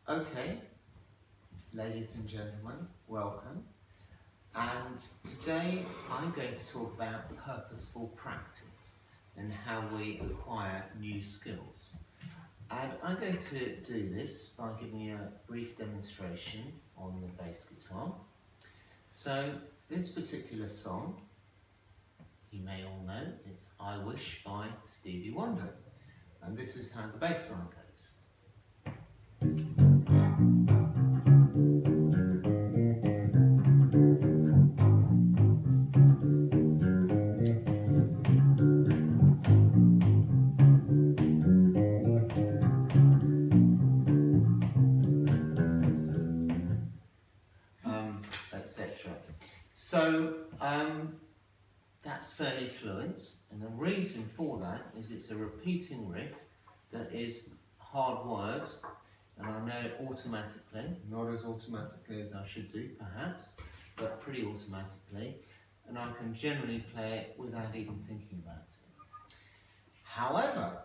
Okay, ladies and gentlemen, welcome. And today I'm going to talk about purposeful practice and how we acquire new skills. And I'm going to do this by giving you a brief demonstration on the bass guitar. So this particular song, you may all know, it's I Wish by Stevie Wonder. And this is how the bass line goes. Etc. So that's fairly fluent, and the reason for that is it's a repeating riff that is hardwired, and I know it automatically, not as automatically as I should do perhaps, but pretty automatically, and I can generally play it without even thinking about it. However,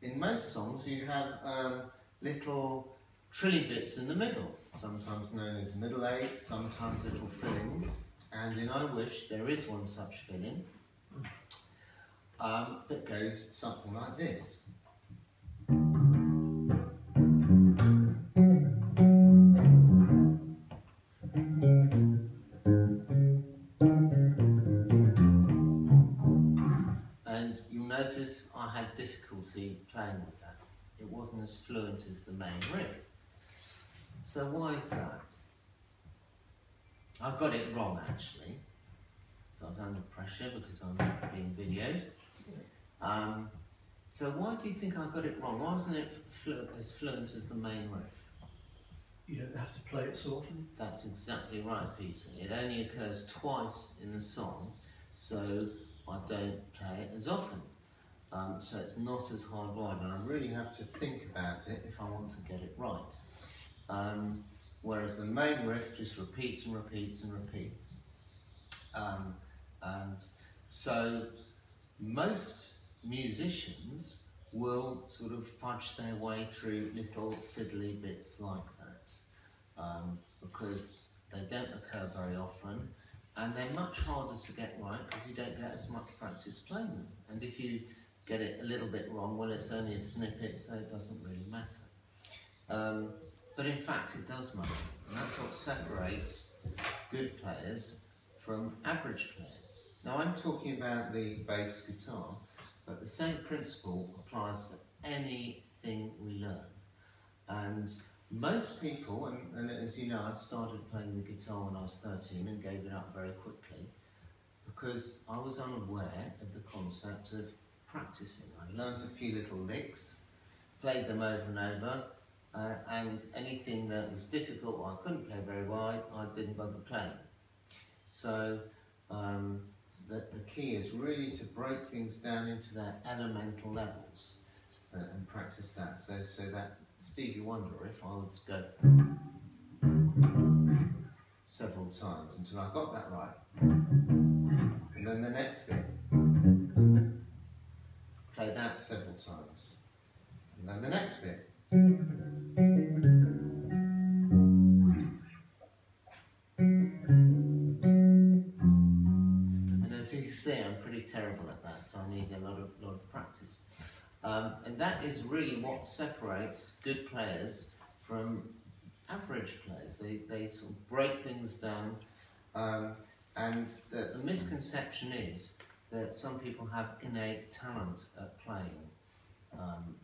in most songs you have little trilly bits in the middle, sometimes known as middle eights, sometimes little fillings, and in I Wish there is one such filling that goes something like this. And you'll notice I had difficulty playing with that. It wasn't as fluent as the main riff. So why is that? I got it wrong actually. So I was under pressure because I'm being videoed. So why do you think I got it wrong? Why wasn't it as fluent as the main riff? You don't have to play it so often. That's exactly right, Peter. It only occurs twice in the song, so I don't play it as often. So it's not as hardwired, and I really have to think about it if I want to get it right. Whereas the main riff just repeats and repeats and repeats. And so most musicians will sort of fudge their way through little fiddly bits like that, because they don't occur very often, and they're much harder to get right because you don't get as much practice playing them. And if you get it a little bit wrong, well, it's only a snippet, so it doesn't really matter. But in fact, it does matter, and that's what separates good players from average players. Now, I'm talking about the bass guitar, but the same principle applies to anything we learn. And most people, and as you know, I started playing the guitar when I was 13 and gave it up very quickly because I was unaware of the concept of practicing. I learned a few little licks, played them over and over, and anything that was difficult or I couldn't play very well, I didn't bother playing. So the key is really to break things down into their elemental levels and practice that. So that Stevie Wonder riff, I would go several times until I got that right. And then the next bit, play that several times. And then the next bit. And as you can see, I'm pretty terrible at that, so I need a lot of practice. And that is really what separates good players from average players. They sort of break things down, and the misconception is that some people have innate talent at playing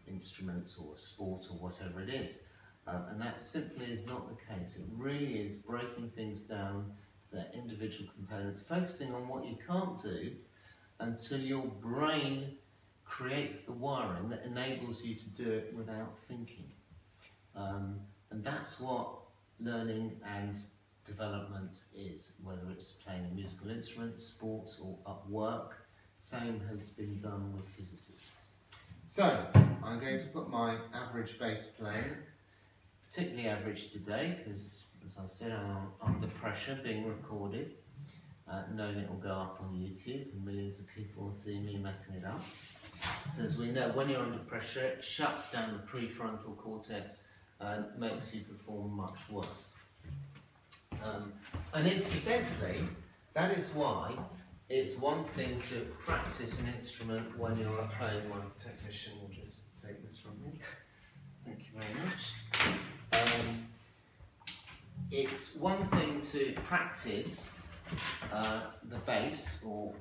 instruments or sport or whatever it is. And that simply is not the case. It really is breaking things down to their individual components, focusing on what you can't do until your brain creates the wiring that enables you to do it without thinking. And that's what learning and development is, whether it's playing a musical instrument, sports, or at work. Same has been done with physicists. So, I'm going to put my average bass playing, particularly average today, because as I said, I'm under pressure being recorded, knowing it will go up on YouTube and millions of people will see me messing it up. So as we know, when you're under pressure, it shuts down the prefrontal cortex and makes you perform much worse. And incidentally, that is why it's one thing to practice an instrument when you're at home. My technician will just take this from me. Thank you very much. It's one thing to practice the bass or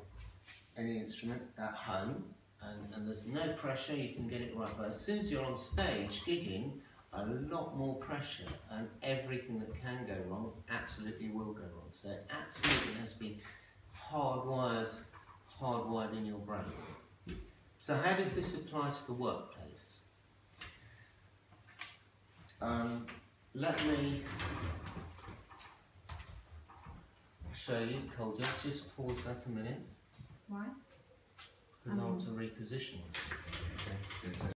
any instrument at home, and there's no pressure, you can get it right. But as soon as you're on stage gigging, a lot more pressure, and everything that can go wrong absolutely will go wrong. So it absolutely has to be hardwired in your brain. So how does this apply to the workplace? Let me show you, Coldia. Just pause that a minute. Why? Because I want to reposition it. Okay.